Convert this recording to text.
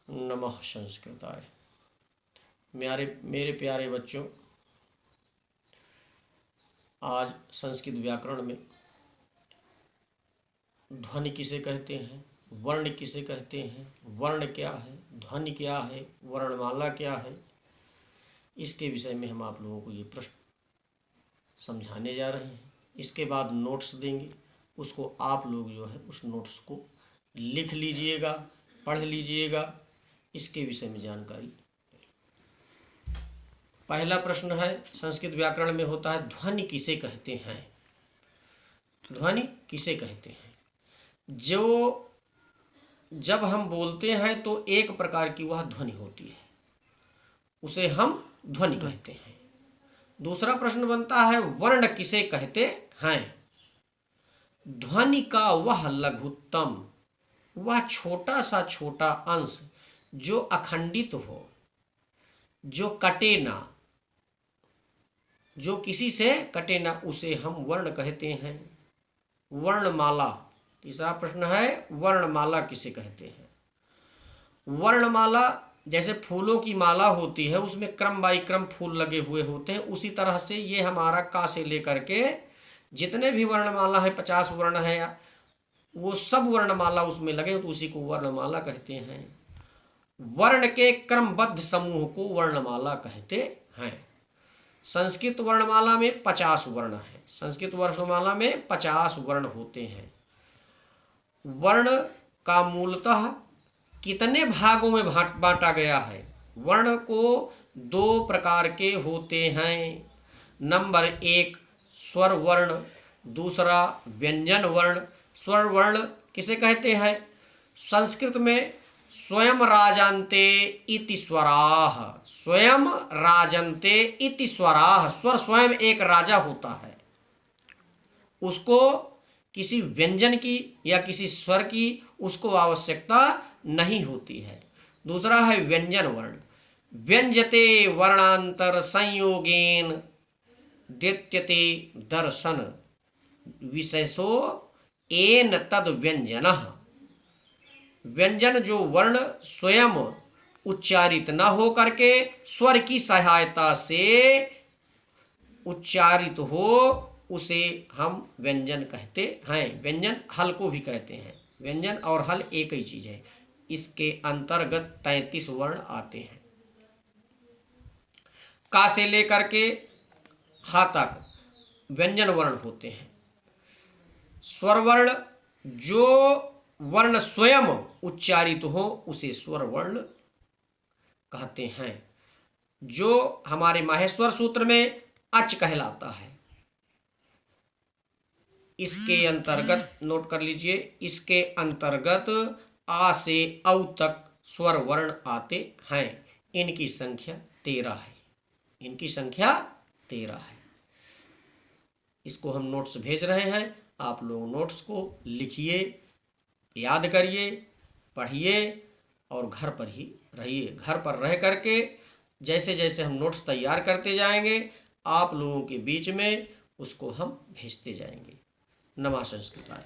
नमः संस्कृताय। मेरे प्यारे बच्चों, आज संस्कृत व्याकरण में ध्वनि किसे कहते हैं, वर्ण किसे कहते हैं, वर्ण क्या है, ध्वनि क्या है, वर्णमाला क्या है, इसके विषय में हम आप लोगों को ये प्रश्न समझाने जा रहे हैं। इसके बाद नोट्स देंगे, उसको आप लोग जो है उस नोट्स को लिख लीजिएगा, पढ़ लीजिएगा, इसके विषय में जानकारी। पहला प्रश्न है, संस्कृत व्याकरण में होता है ध्वनि किसे कहते हैं। ध्वनि किसे कहते हैं? जो जब हम बोलते हैं तो एक प्रकार की वह ध्वनि होती है, उसे हम ध्वनि कहते हैं। दूसरा प्रश्न बनता है वर्ण किसे कहते हैं। ध्वनि का वह लघुत्तम, वह छोटा सा छोटा अंश जो अखंडित हो, जो कटे ना, जो किसी से कटे ना, उसे हम वर्ण कहते हैं। वर्णमाला। तीसरा प्रश्न है वर्णमाला किसे कहते हैं। वर्णमाला जैसे फूलों की माला होती है, उसमें क्रम बाई क्रम फूल लगे हुए होते हैं, उसी तरह से ये हमारा का से लेकर के जितने भी वर्णमाला है, 50 वर्ण है, वो सब वर्णमाला उसमें लगे तो उसी को वर्णमाला कहते हैं। वर्ण के क्रमबद्ध समूह को वर्णमाला कहते हैं। संस्कृत वर्णमाला में 50 वर्ण है। संस्कृत वर्णमाला में 50 वर्ण होते हैं। वर्ण का मूलतः कितने भागों में बांटा गया है? वर्ण को 2 प्रकार के होते हैं। नंबर 1 स्वर वर्ण, दूसरा व्यंजन वर्ण। स्वर वर्ण किसे कहते हैं? संस्कृत में स्वयं राजन्ते इति स्वराः, स्वयं राजन्ते इति स्वराः। स्वर स्वयं एक राजा होता है, उसको किसी व्यंजन की या किसी स्वर की उसको आवश्यकता नहीं होती है। दूसरा है व्यंजन वर्ण। व्यंजते वर्णांतर संयोगेन द्यत्यते दर्शन विशेषो एन तद व्यंजनः। व्यंजन जो वर्ण स्वयं उच्चारित न हो करके स्वर की सहायता से उच्चारित हो, उसे हम व्यंजन कहते हैं। व्यंजन हल को भी कहते हैं। व्यंजन और हल एक ही चीज है। इसके अंतर्गत 33 वर्ण आते हैं। का से लेकर के हा तक व्यंजन वर्ण होते हैं। स्वर वर्ण जो वर्ण स्वयं उच्चारित हो उसे स्वर वर्ण कहते हैं। जो हमारे माहेश्वर सूत्र में अच कहलाता है, इसके अंतर्गत नोट कर लीजिए, इसके अंतर्गत आ से औ तक स्वर वर्ण आते हैं। इनकी संख्या 13 है। इनकी संख्या 13 है। इसको हम नोट्स भेज रहे हैं, आप लोग नोट्स को लिखिए, याद करिए, पढ़िए और घर पर ही रहिए। घर पर रह करके जैसे जैसे हम नोट्स तैयार करते जाएंगे, आप लोगों के बीच में उसको हम भेजते जाएंगे। नमः संस्कृताय।